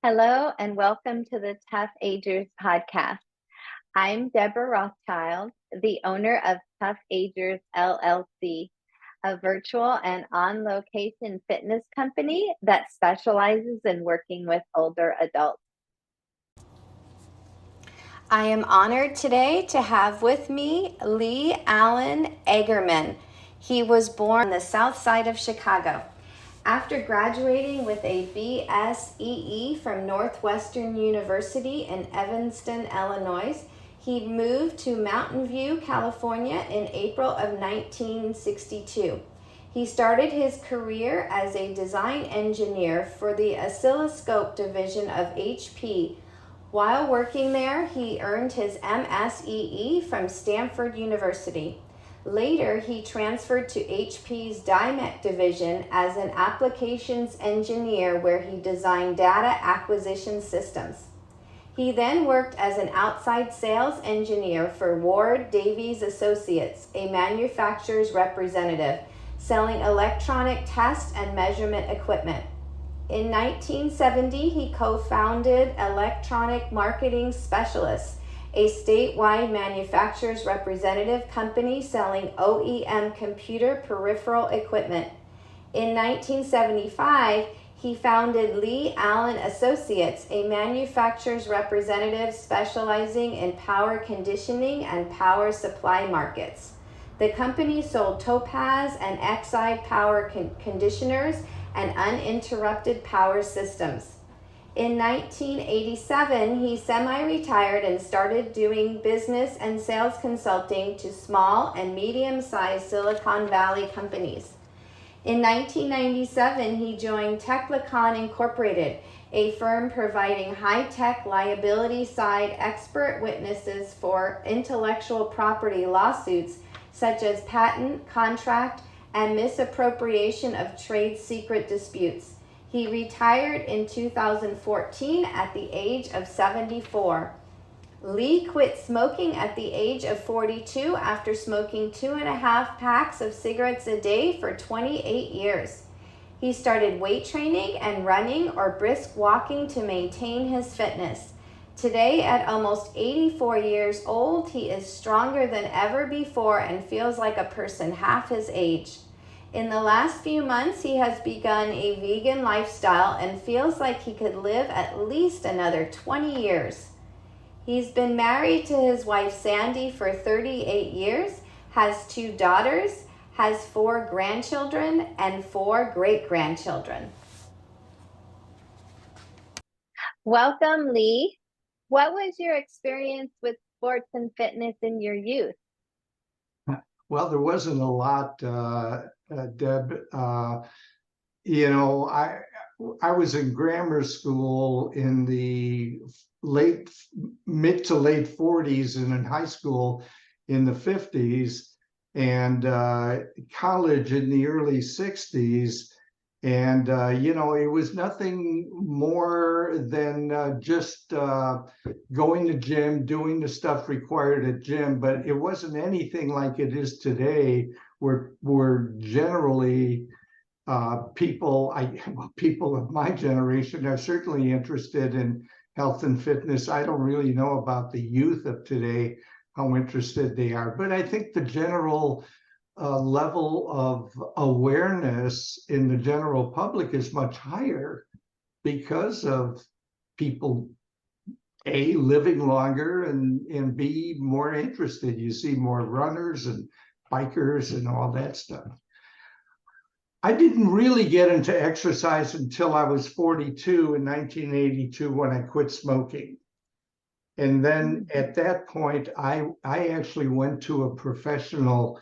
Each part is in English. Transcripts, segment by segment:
Hello and welcome to the ToughAgers Podcast. I'm Deborah Rothschild, the owner of ToughAgers LLC, a virtual and on-location fitness company that specializes in working with older adults. I am honored today to have with me Lee Allen Egherman. He was born on the south side of Chicago. After graduating with a BSEE from Northwestern University in Evanston, Illinois, he moved to Mountain View, California in April of 1962. He started his career as a design engineer for the oscilloscope division of HP. While working there, he earned his MSEE from Stanford University. Later, he transferred to HP's DIMEC division as an applications engineer where he designed data acquisition systems. He then worked as an outside sales engineer for Ward Davies Associates, a manufacturer's representative, selling electronic test and measurement equipment. In 1970, he co-founded Electronic Marketing Specialists, a statewide manufacturer's representative company selling OEM computer peripheral equipment. In 1975, he founded Lee Allen Associates, a manufacturer's representative specializing in power conditioning and power supply markets. The company sold Topaz and Exide power conditioners and uninterrupted power systems. In 1987, he semi-retired and started doing business and sales consulting to small and medium-sized Silicon Valley companies. In 1997, he joined Techlicon Incorporated, a firm providing high-tech liability side expert witnesses for intellectual property lawsuits such as patent, contract, and misappropriation of trade secret disputes. He retired in 2014 at the age of 74. Lee quit smoking at the age of 42 after smoking 2.5 packs of cigarettes a day for 28 years. He started weight training and running or brisk walking to maintain his fitness. Today, at almost 84 years old, he is stronger than ever before and feels like a person half his age. In the last few months, he has begun a vegan lifestyle and feels like he could live at least another 20 years. He's been married to his wife Sandy for 38 years, has 2 daughters, has 4 grandchildren, and 4 great-grandchildren. Welcome, Lee. What was your experience with sports and fitness in your youth? Well, there wasn't a lot, Deb. I was in grammar school in the mid to late 40s and in high school in the 50s and college in the early 60s. And, it was nothing more than just going to gym, doing the stuff required at gym, but it wasn't anything like it is today, where generally people of my generation are certainly interested in health and fitness. I don't really know about the youth of today, how interested they are, but I think the general level of awareness in the general public is much higher because of people, A, living longer, and B, more interested. You see more runners and bikers and all that stuff. I didn't really get into exercise until I was 42 in 1982 when I quit smoking. And then at that point, I actually went to a professional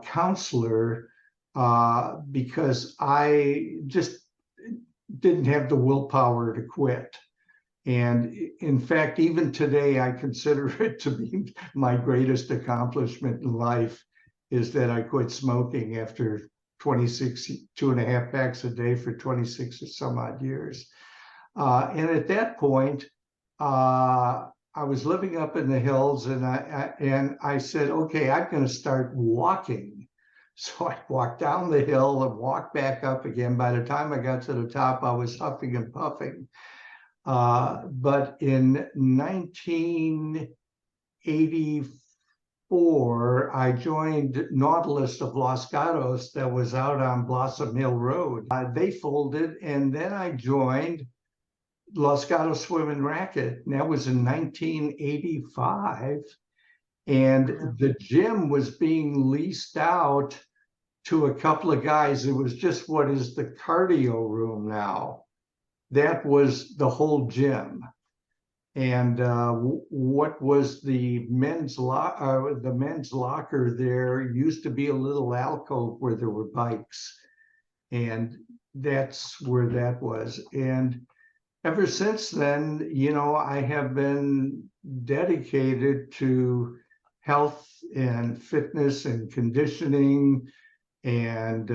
counselor because I just didn't have the willpower to quit. And in fact, even today, I consider it to be my greatest accomplishment in life is that I quit smoking after 2.5 packs a day for 26 or some odd years. And at that point, I was living up in the hills, and I said, okay, I'm going to start walking. So I walked down the hill and walked back up again. By the time I got to the top, I was huffing and puffing. But in 1984, I joined Nautilus of Los Gatos that was out on Blossom Hill Road. They folded, and then I joined Los Gatos Swim and Racket, and that was in 1985. And the gym was being leased out to a couple of guys. It was just what is the cardio room now. That was the whole gym. And what was the men's locker there used to be a little alcove where there were bikes, and that's where that was. And ever since then, I have been dedicated to health and fitness and conditioning and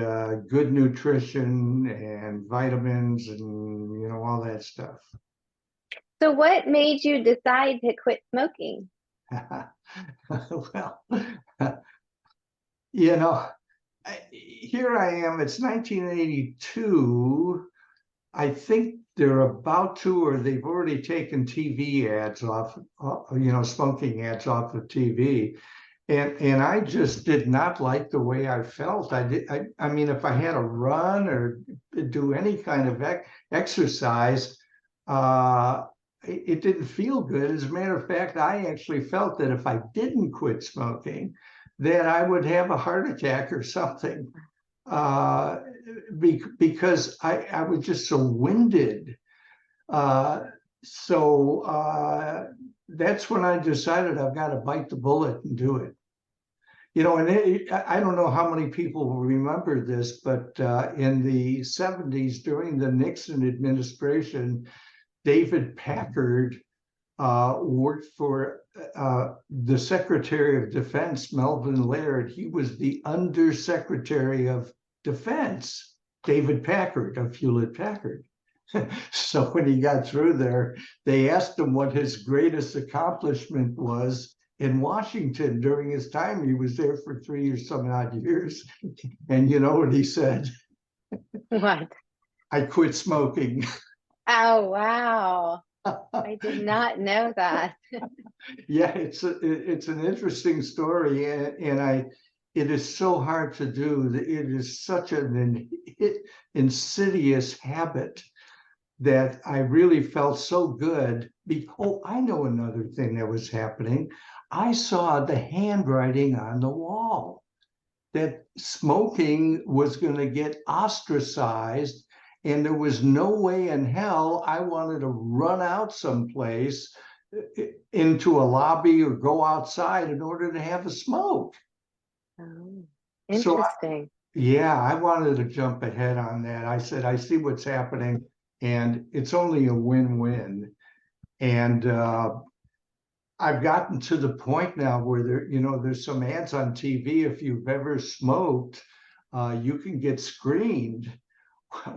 good nutrition and vitamins and all that stuff. So what made you decide to quit smoking? Well, here I am. It's 1982. I think they're about to, or they've already taken TV ads off, smoking ads off of TV. And I just did not like the way I felt. I mean, if I had to run or do any kind of exercise, it didn't feel good. As a matter of fact, I actually felt that if I didn't quit smoking, that I would have a heart attack or something, because I was just so winded. So that's when I decided I've got to bite the bullet and do it. And I don't know how many people will remember this, but in the 70s, during the Nixon administration, David Packard worked for the Secretary of Defense, Melvin Laird. He was the Undersecretary of Defense, David Packard of Hewlett Packard. So when he got through there, they asked him what his greatest accomplishment was in Washington during his time. He was there for 3 or some odd years. And you know what he said? What? I quit smoking. Oh, wow. I did not know that. Yeah, it's an interesting story, and it is so hard to do. It is such an insidious habit that I really felt so good. I know another thing that was happening. I saw the handwriting on the wall that smoking was going to get ostracized, and there was no way in hell I wanted to run out someplace into a lobby or go outside in order to have a smoke. Oh, So interesting. I wanted to jump ahead on that. I said, I see what's happening, and it's only a win-win. And I've gotten to the point now where there's some ads on TV. If you've ever smoked, you can get screened.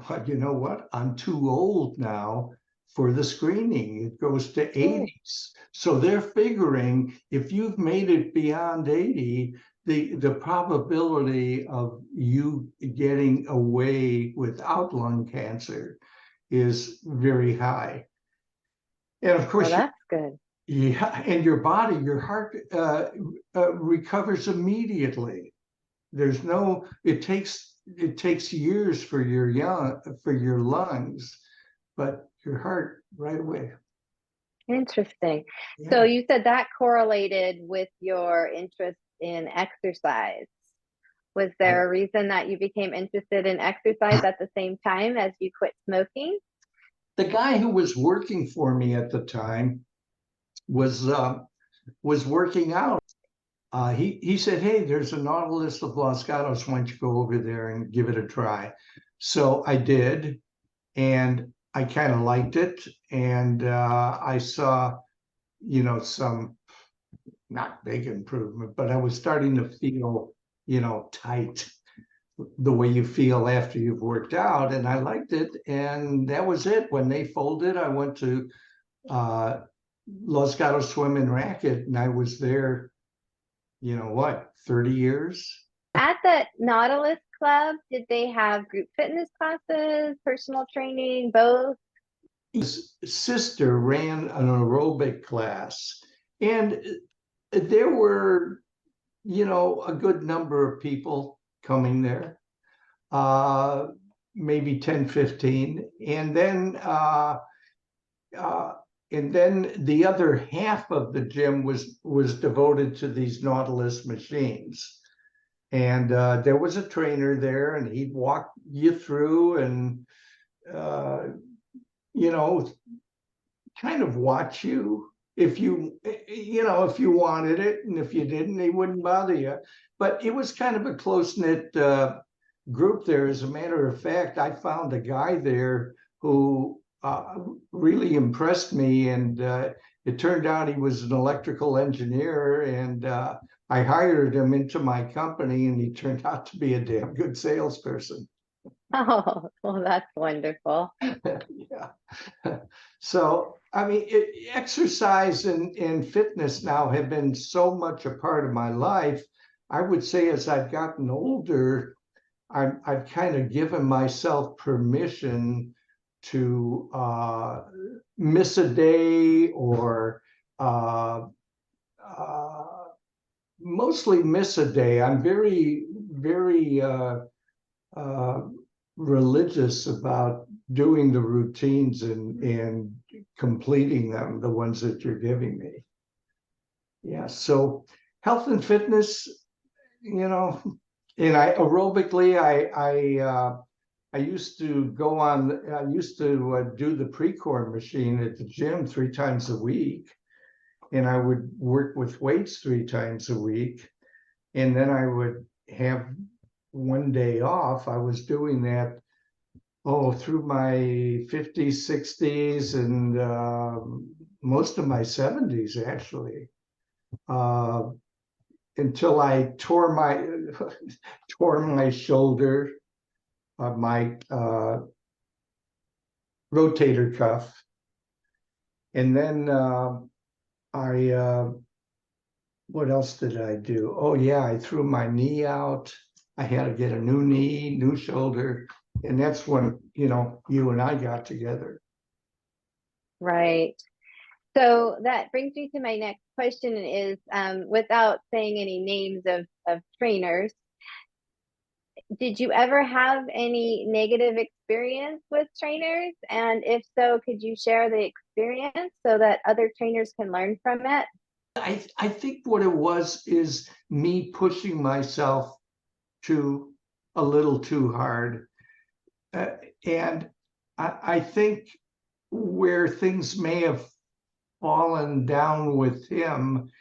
Well, you know what? I'm too old now for the screening. It goes to 80s. So they're figuring if you've made it beyond 80, the probability of you getting away without lung cancer is very high. And of course, well, that's good. Yeah, and your body, your heart recovers immediately. It takes years for your lungs, but your heart right away. Interesting. Yeah. So you said that correlated with your interest in exercise. Was there a reason that you became interested in exercise at the same time as you quit smoking? The guy who was working for me at the time was working out. He said, "Hey, there's a Nautilus of Los Gatos. Why don't you go over there and give it a try?" So I did, and I kind of liked it. And I saw, some not big improvement, but I was starting to feel, tight, the way you feel after you've worked out. And I liked it. And that was it. When they folded, I went to Los Gatos Swim and Racket, and I was there, 30 years? At the Nautilus Club, did they have group fitness classes, personal training, both? his sister ran an aerobic class, and there were, a good number of people coming there, uh, maybe 10, 15. And then the other half of the gym was devoted to these Nautilus machines. And there was a trainer there, and he'd walk you through and, uh, you know, kind of watch you if if you wanted it, and if you didn't, he wouldn't bother you. But it was kind of a close-knit group there. As a matter of fact, I found a guy there who really impressed me, and it turned out he was an electrical engineer, and I hired him into my company, and he turned out to be a damn good salesperson. Oh, well, that's wonderful. Yeah. So, I mean, exercise and fitness now have been so much a part of my life. I would say as I've gotten older, I've kind of given myself permission to miss a day, or uh, uh, mostly miss a day. I'm very, very uh, religious about doing the routines and completing them, the ones that you're giving me. Yeah, so health and fitness, and I aerobically, I used to go on. I used to do the pre-core machine at the gym 3 times a week, and I would work with weights 3 times a week, and then I would have one day off. I was doing that through my 50s, 60s, and most of my 70s actually, uh, until I tore my tore my shoulder, my rotator cuff, and then I what else did I do? Oh yeah, I threw my knee out. I had to get a new knee, new shoulder, and that's when you and I got together. Right. So that brings me to my next question is, without saying any names of trainers, did you ever have any negative experience with trainers? And if so, could you share the experience so that other trainers can learn from it? I think what it was is me pushing myself too a little too hard. And I think where things may have fallen down with him,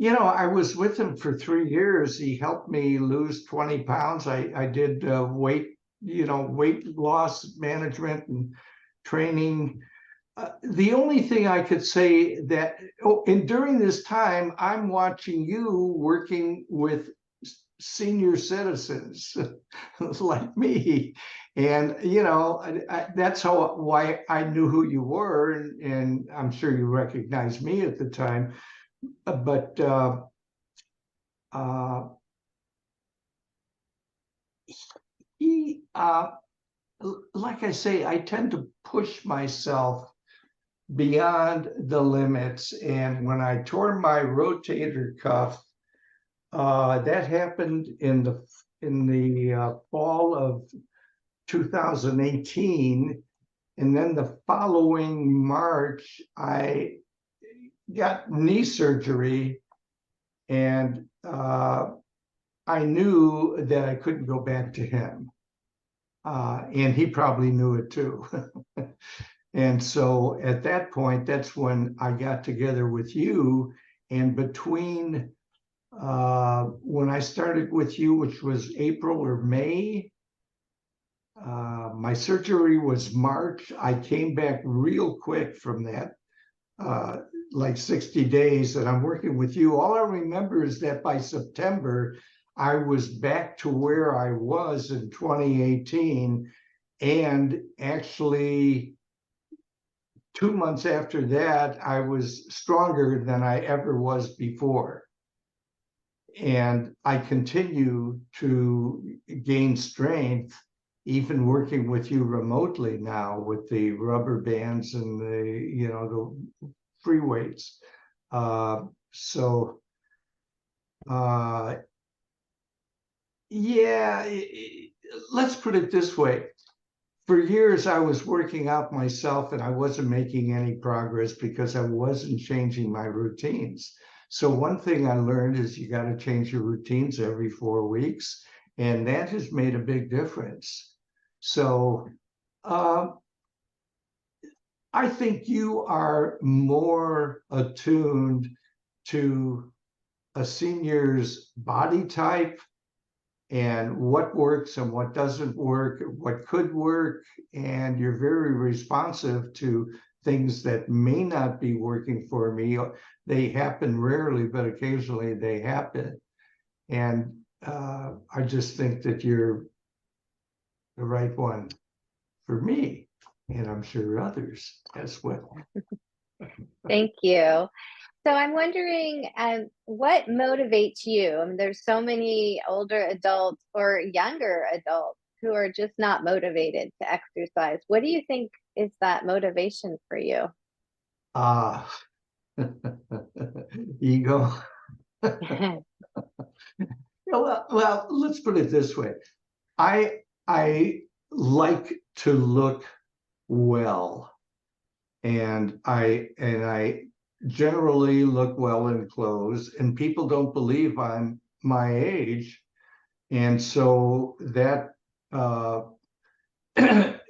I was with him for 3 years. He helped me lose 20 pounds. I did weight loss management and training. The only thing I could say that, and during this time, I'm watching you working with senior citizens like me, and that's why I knew who you were, and I'm sure you recognized me at the time. But he, like I say, I tend to push myself beyond the limits, and when I tore my rotator cuff, that happened in the fall of 2018, and then the following March, I got knee surgery, and I knew that I couldn't go back to him, and he probably knew it too. And so at that point, that's when I got together with you, and between when I started with you, which was April or May, my surgery was March. I came back real quick from that, like 60 days, and I'm working with you. All I remember is that by September, I was back to where I was in 2018, and actually 2 months after that, I was stronger than I ever was before. And I continue to gain strength even working with you remotely now with the rubber bands and the free weights. So yeah, let's put it this way. For years, I was working out myself and I wasn't making any progress because I wasn't changing my routines. So one thing I learned is you got to change your routines every 4 weeks, and that has made a big difference. So I think you are more attuned to a senior's body type and what works and what doesn't work, what could work, and you're very responsive to things that may not be working for me. They happen rarely, but occasionally they happen. And I just think that you're the right one for me, and I'm sure others as well. Thank you. So I'm wondering, what motivates you? I mean, there's so many older adults or younger adults who are just not motivated to exercise. What do you think is that motivation for you? Ah, ego. Well, let's put it this way. I like to look well, and I generally look well in clothes, and people don't believe I'm my age, and so that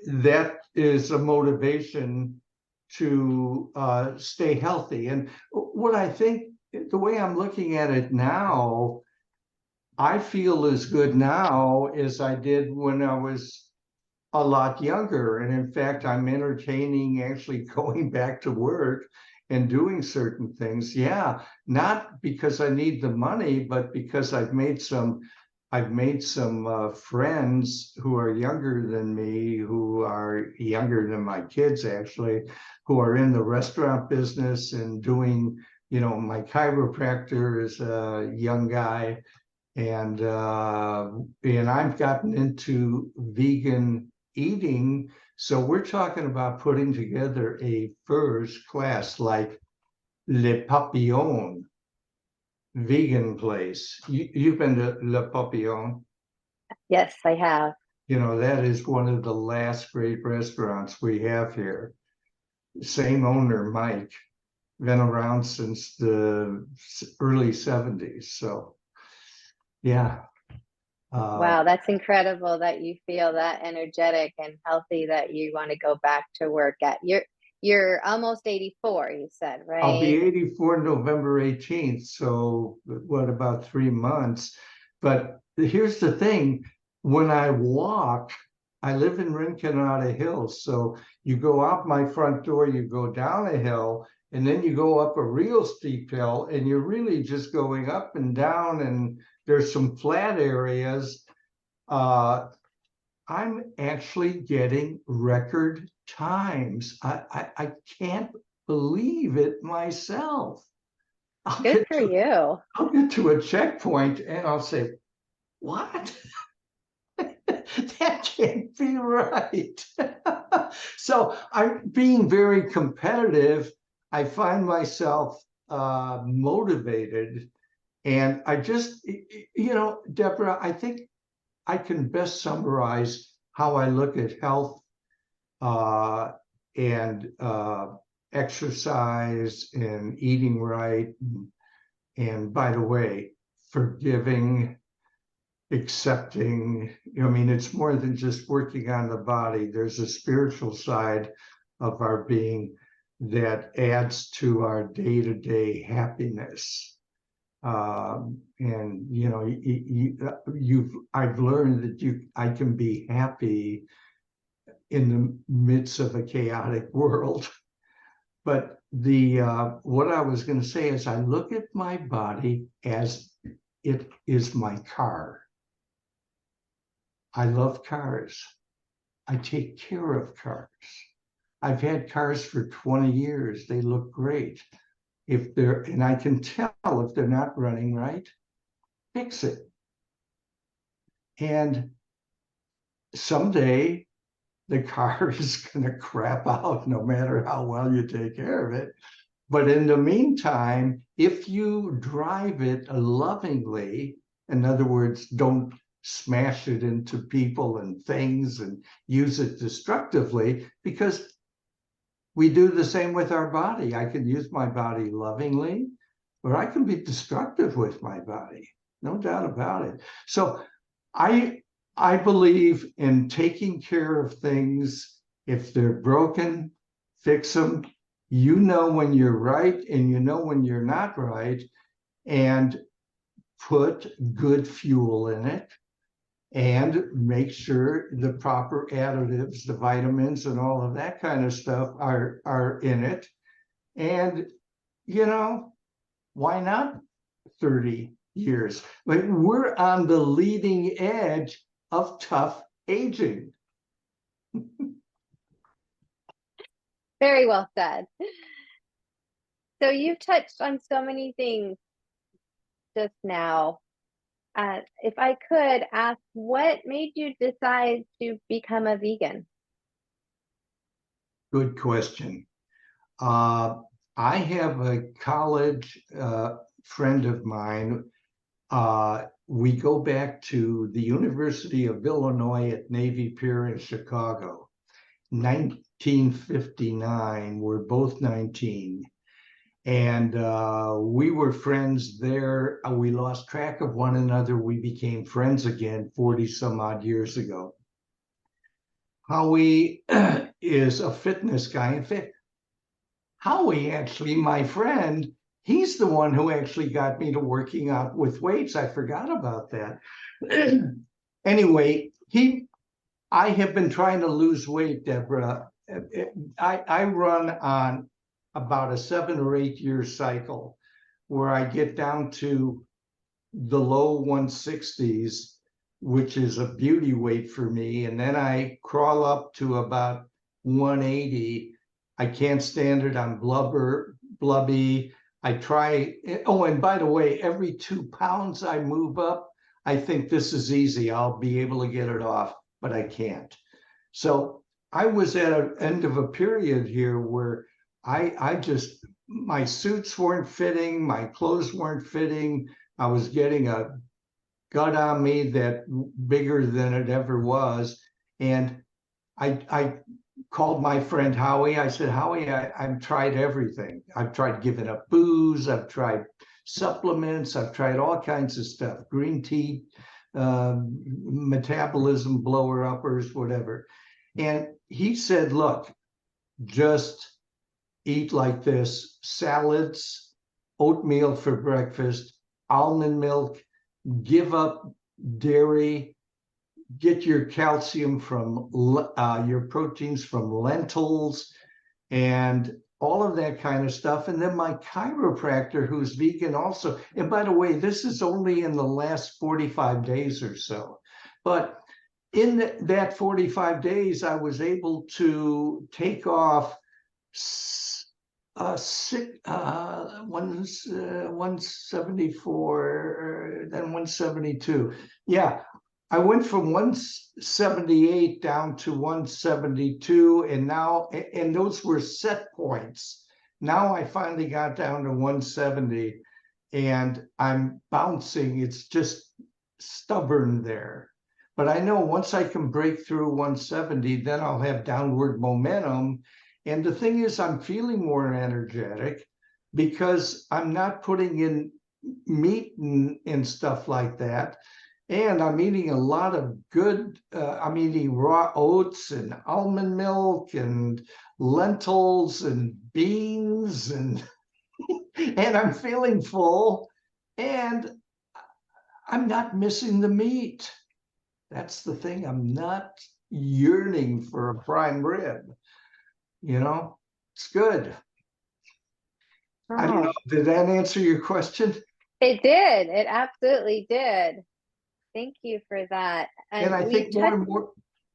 that is a motivation to stay healthy. And what I think, the way I'm looking at it now, I feel as good now as I did when I was a lot younger. And in fact, I'm entertaining actually going back to work and doing certain things. Yeah, not because I need the money, but because I've made some friends who are younger than me, who are younger than my kids actually, who are in the restaurant business and doing, my chiropractor is a young guy, and I've gotten into vegan eating. So we're talking about putting together a first class like Le Papillon vegan place. You've been to Le Papillon? Yes, I have. That is one of the last great restaurants we have here. Same owner, Mike, been around since the early 70s. So yeah. Wow, that's incredible that you feel that energetic and healthy that you want to go back to work at. You're almost 84, you said, I'll be right? 84 November 18th. So what, about 3 months? But here's the thing. When I walk, I live in Rinconada Hills. So you go out my front door, you go down a hill, and then you go up a real steep hill, and you're really just going up and down, and there's some flat areas. I'm actually getting record times. I can't believe it myself. I'll Good get for to you. I'll get to a checkpoint and I'll say, "What? That can't be right." So I'm being very competitive. I find myself motivated, and I just, Deborah, I think I can best summarize how I look at health uh, and exercise and eating right. And by the way, forgiving, accepting. I mean, it's more than just working on the body. There's a spiritual side of our being that adds to our day-to-day happiness. And I've learned that I can be happy in the midst of a chaotic world. But what I was going to say is, I look at my body as it is my car. I love cars. I take care of cars. I've had cars for 20 years. They look great. And I can tell if they're not running right, fix it. And someday the car is going to crap out no matter how well you take care of it. But in the meantime, if you drive it lovingly, in other words, don't smash it into people and things and use it destructively, because we do the same with our body. I can use my body lovingly, or I can be destructive with my body. No doubt about it. So I I believe in taking care of things. If they're broken, fix them. You know when you're right and you know when you're not right, and put good fuel in it and make sure the proper additives, the vitamins and all of that kind of stuff are in it. And you know, why not 30 years? Like, we're on the leading edge of tough aging. Very well said. So you've touched on so many things just now. If I could ask, what made you decide to become a vegan? Good question. I have a college friend of mine. We go back to the University of Illinois at Navy Pier in Chicago, 1959. We're both 19. And we were friends there. We lost track of one another. We became friends again 40 some odd years ago. Howie is a fitness guy. In fact, Howie, actually, my friend, he's the one who actually got me to working out with weights. I forgot about that. Anyway, I have been trying to lose weight, Deborah. I run on about a 7 or 8 year cycle where I get down to the low 160s, which is a beauty weight for me. And then I crawl up to about 180. I can't stand it. I'm blubby. I try. Oh, and by the way, every 2 pounds I move up, I think this is easy. I'll be able to get it off, but I can't. So I was at an end of a period here where I just, my suits weren't fitting, my clothes weren't fitting. I was getting a gut on me that bigger than it ever was. And I called my friend Howie. I said, Howie, I've tried everything. I've tried giving up booze. I've tried supplements. I've tried all kinds of stuff, green tea, metabolism blower uppers, whatever. And he said, look, just eat like this: salads, oatmeal for breakfast, almond milk, give up dairy, get your calcium from your proteins from lentils and all of that kind of stuff. And then my chiropractor, who's vegan also, and by the way, this is only in the last 45 days or so, but in that 45 days, I was able to take off 174, then 172. Yeah, I went from 178 down to 172, and now, and those were set points. Now I finally got down to 170, and I'm bouncing. It's just stubborn there. But I know once I can break through 170, then I'll have downward momentum. And the thing is, I'm feeling more energetic because I'm not putting in meat and stuff like that. And I'm eating a lot of good, I'm eating raw oats and almond milk and lentils and beans, and and I'm feeling full, and I'm not missing the meat. That's the thing. I'm not yearning for a prime rib. It's good. I don't know. Oh, Did that answer your question? it did. It absolutely did. Thank you for that. And And I we think more touched, and more,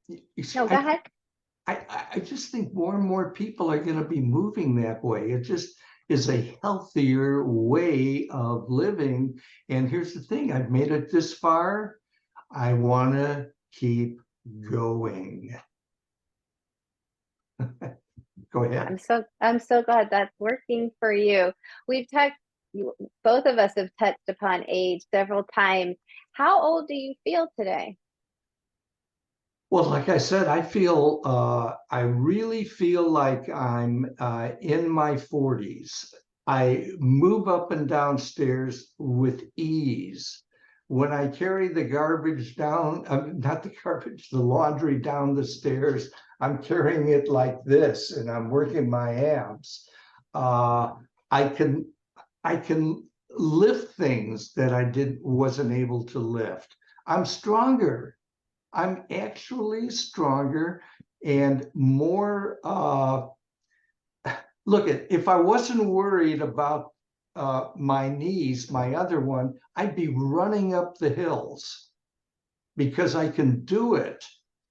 no, go ahead. I just think more and more people are going to be moving that way. It just is a healthier way of living. And here's the thing: I've made it this far. I want to keep going. Go ahead. I'm so glad that's working for you. We've touched both of us have touched upon age several times. How old do you feel today? Well, like I said, I really feel like I'm in my 40s. I move up and down stairs with ease. When I carry the garbage down, not the garbage, the laundry down the stairs, I'm carrying it like this, and I'm working my abs. Uh, I can I can lift things that wasn't able to lift. I'm stronger. I'm actually stronger and more. Look at if I wasn't worried about my knees, my other one, I'd be running up the hills because I can do it.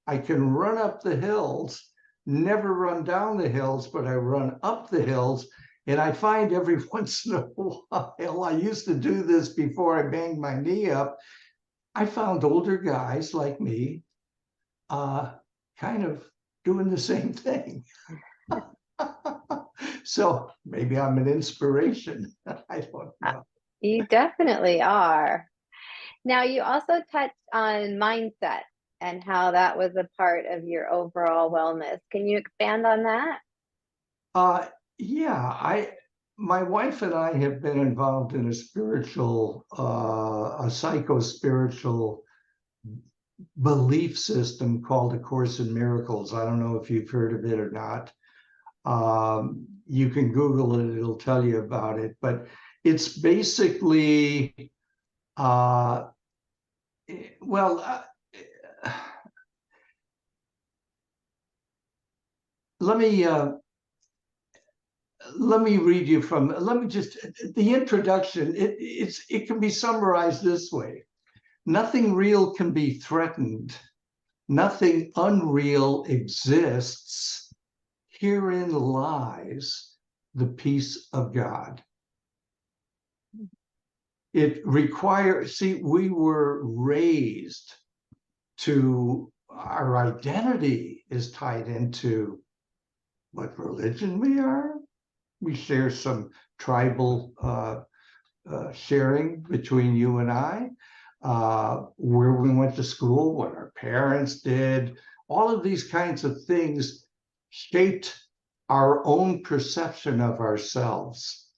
I can run up the hills, never run down the hills, but I run up the hills. And I find every once in a while, I used to do this before I banged my knee up. I found older guys like me kind of doing the same thing. So maybe I'm an inspiration. I don't know. You definitely are. Now, you also touched on mindset and how that was a part of your overall wellness. Can you expand on that? Uh, yeah, my wife and I have been involved in a psycho-spiritual belief system called A Course in Miracles. I don't know if you've heard of it or not. You can Google it, it'll tell you about it. But it's basically, well, let me read you from, let me just, the introduction, it can be summarized this way. Nothing real can be threatened. Nothing unreal exists. Herein lies the peace of God. It requires, see, we were raised to, our identity is tied into what religion we are. We share some tribal sharing between you and I, where we went to school, what our parents did, all of these kinds of things shaped our own perception of ourselves.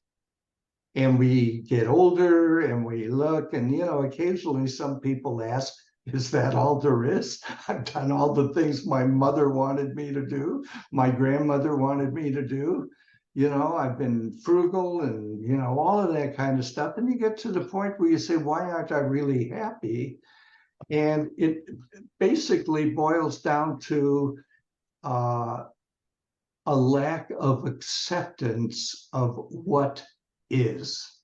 And we get older and we look, and occasionally some people ask, is that all there is? I've done all the things my mother wanted me to do, my grandmother wanted me to do. I've been frugal and, all of that kind of stuff. And you get to the point where you say, why aren't I really happy? And it basically boils down to a lack of acceptance of what is.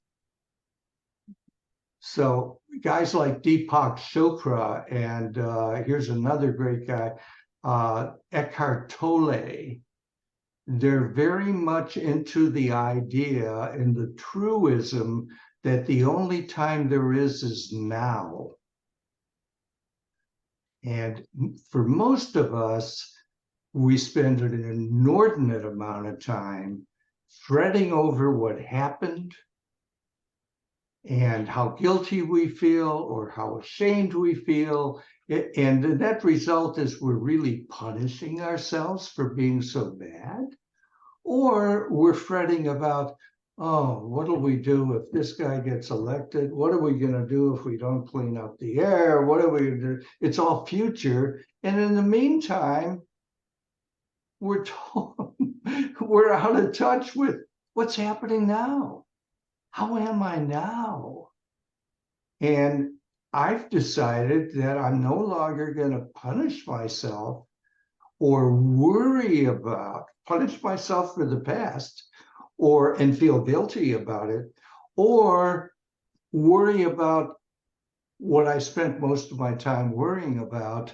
So guys like Deepak Chopra, and here's another great guy, Eckhart Tolle, they're very much into the idea and the truism that the only time there is now. And for most of us, we spend an inordinate amount of time fretting over what happened and how guilty we feel or how ashamed we feel. And the net result is we're really punishing ourselves for being so bad. Or we're fretting about, oh, what'll we do if this guy gets elected? What are we going to do if we don't clean up the air? What are we going to do? It's all future. And in the meantime, we're we're out of touch with what's happening now. How am I now? And I've decided that I'm no longer going to punish myself or punish myself for the past and feel guilty about it, or worry about what I spent most of my time worrying about,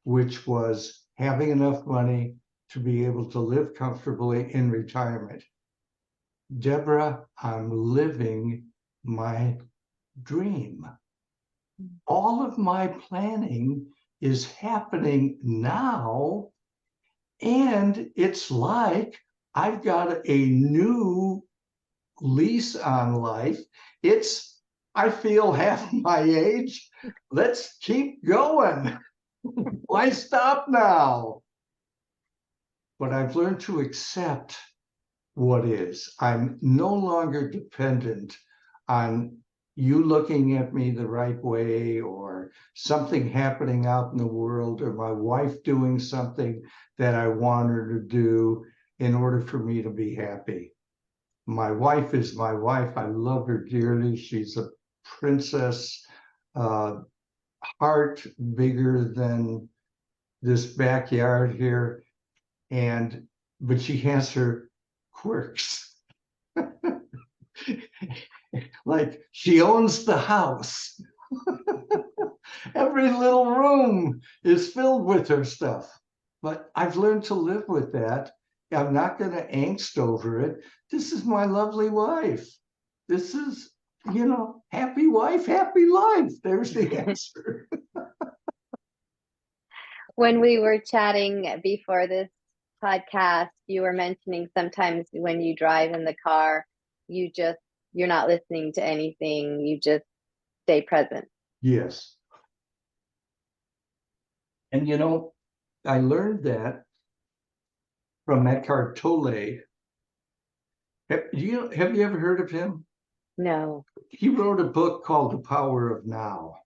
which was having enough money to be able to live comfortably in retirement. Deborah, I'm living my dream. All of my planning is happening now. And it's like I've got a new lease on life. I feel half my age. Let's keep going. Why stop now? But I've learned to accept what is. I'm no longer dependent on you looking at me the right way, or something happening out in the world, or my wife doing something that I want her to do in order for me to be happy. My wife is my wife. I love her dearly. She's a princess, heart bigger than this backyard here. But she has her quirks. Like she owns the house. Every little room is filled with her stuff. But I've learned to live with that. I'm not going to angst over it. This is my lovely wife. This is, happy wife, happy life. There's the answer. When we were chatting before this podcast, you were mentioning sometimes when you drive in the car, you're not listening to anything. You just stay present. Yes. And I learned that from Eckhart Tolle. Have you ever heard of him? No. He wrote a book called The Power of Now.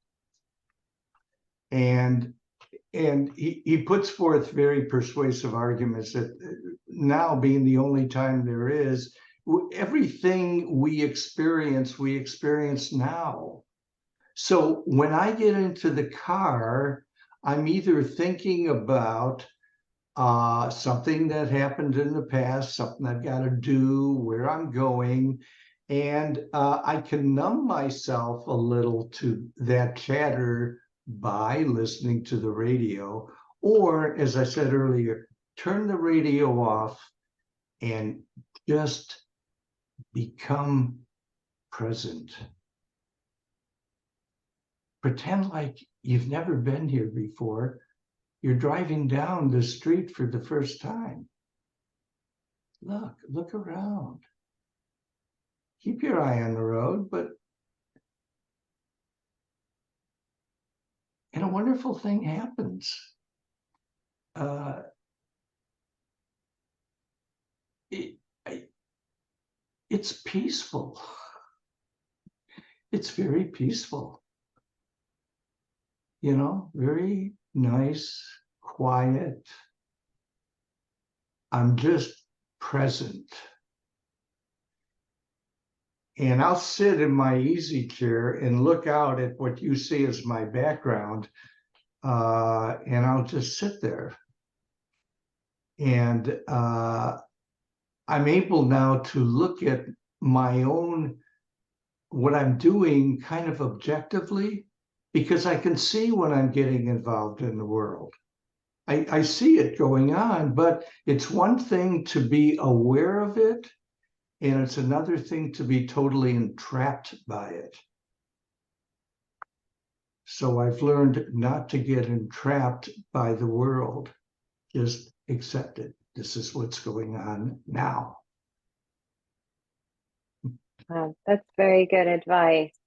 And he puts forth very persuasive arguments that now being the only time there is, everything we experience now. So when I get into the car, I'm either thinking about something that happened in the past, something I've got to do, where I'm going, and I can numb myself a little to that chatter by listening to the radio, or as I said earlier, turn the radio off and just become present. Pretend like you've never been here before. You're driving down the street for the first time. Look around. Keep your eye on the road, and a wonderful thing happens. It's peaceful. It's very peaceful. Very nice, quiet. I'm just present. And I'll sit in my easy chair and look out at what you see as my background, and I'll just sit there. And I'm able now to look at my own, what I'm doing kind of objectively, because I can see when I'm getting involved in the world. I see it going on, but it's one thing to be aware of it, and it's another thing to be totally entrapped by it. So I've learned not to get entrapped by the world, just accept it. This is what's going on now. Wow, that's very good advice.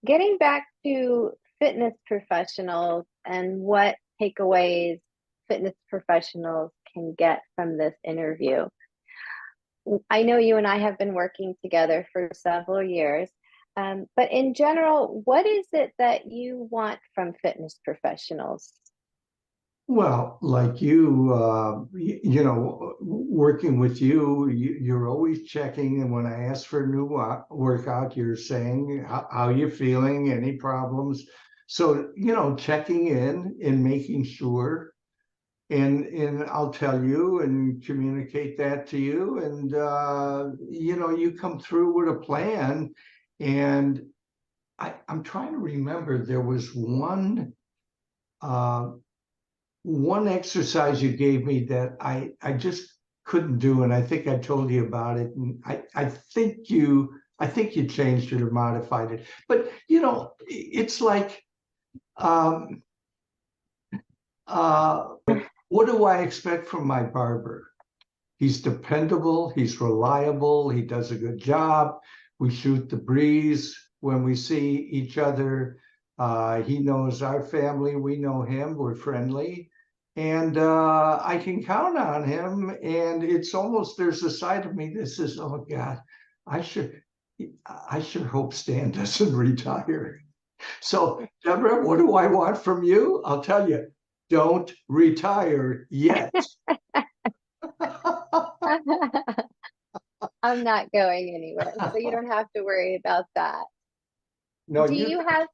Getting back to fitness professionals and what takeaways fitness professionals can get from this interview. I know you and I have been working together for several years, but in general, what is it that you want from fitness professionals? Well, like working with you, you're always checking. And when I ask for a new workout, you're saying how you're feeling, any problems. So, checking in and making sure. And I'll tell you and communicate that to you. And, you come through with a plan. And I'm trying to remember, there was one exercise you gave me that I just couldn't do, and I think I told you about it, and I think you changed it or modified it. But it's like What do I expect from my barber? He's dependable, he's reliable, he does a good job. We shoot the breeze when we see each other. He knows our family, we know him, we're friendly. And I can count on him. And it's almost, there's a side of me that says, oh God, I sure hope Stan doesn't retire. So, Deborah, what do I want from you? I'll tell you, don't retire yet. I'm not going anywhere, so you don't have to worry about that. No, Do you have,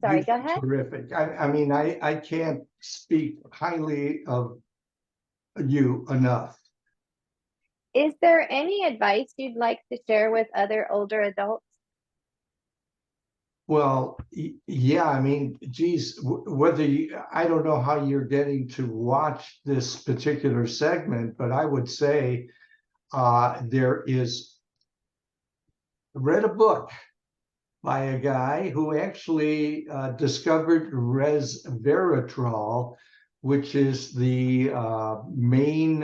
sorry, you've go been ahead. terrific. I mean, I can't speak highly of you enough. Is there any advice you'd like to share with other older adults? Well, yeah, I mean, geez, whether you, I don't know how you're getting to watch this particular segment, but I would say there is, read a book by a guy who actually discovered resveratrol, which is the main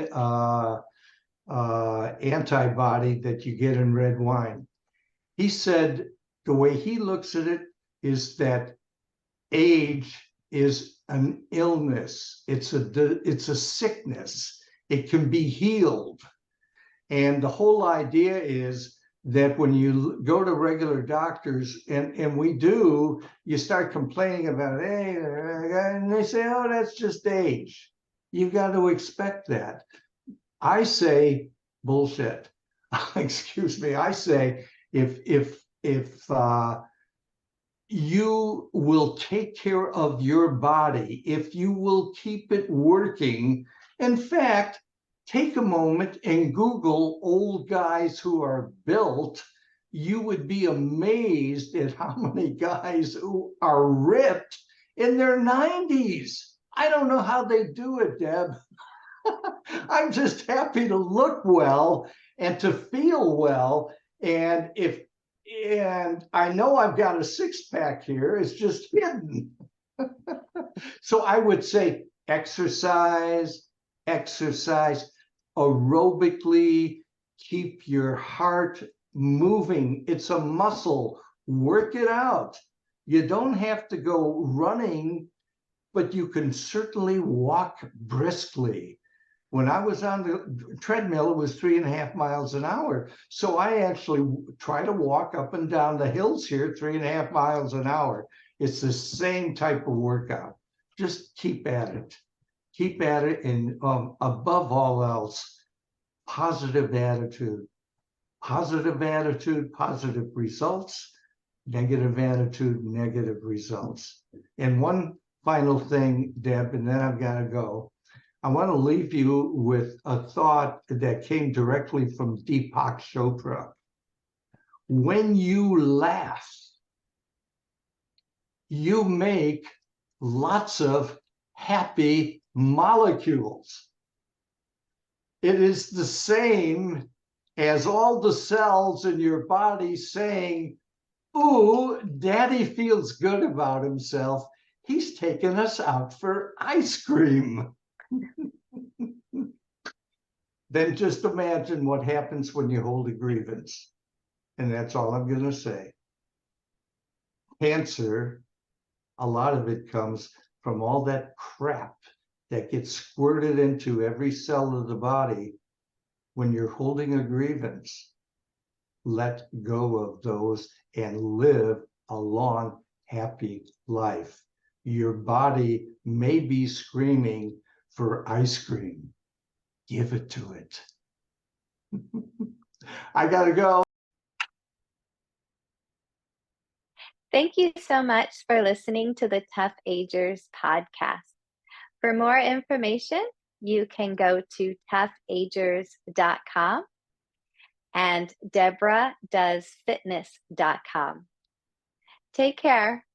antibody that you get in red wine. He said the way he looks at it is that age is an illness. It's a sickness. It can be healed. And the whole idea is that when you go to regular doctors, and we do, you start complaining about it, hey, and they say, oh, that's just age. You've got to expect that. I say bullshit. Excuse me. I say if you will take care of your body, if you will keep it working. In fact, take a moment and Google old guys who are built. You would be amazed at how many guys who are ripped in their 90s. I don't know how they do it, Deb. I'm just happy to look well and to feel well. And I know I've got a six-pack here, it's just hidden. So I would say exercise, aerobically, keep your heart moving. It's a muscle, work it out. You don't have to go running, but you can certainly walk briskly. When I was on the treadmill, it was 3.5 miles an hour. So I actually try to walk up and down the hills here, 3.5 miles an hour. It's the same type of workout. Just keep at it. Keep at it. And above all else, positive attitude. Positive attitude, positive results. Negative attitude, negative results. And one final thing, Deb, and then I've got to go. I want to leave you with a thought that came directly from Deepak Chopra. When you laugh, you make lots of happy molecules. It is the same as all the cells in your body saying, ooh, daddy feels good about himself. He's taking us out for ice cream. Then just imagine what happens when you hold a grievance. And that's all I'm going to say. Cancer, a lot of it comes from all that crap that gets squirted into every cell of the body when you're holding a grievance. Let go of those and live a long, happy life. Your body may be screaming for ice cream. Give it to it. I gotta go. Thank you so much for listening to the ToughAgers podcast. For more information, you can go to ToughAgers.com and DeborahDoesFitness.com. Take care.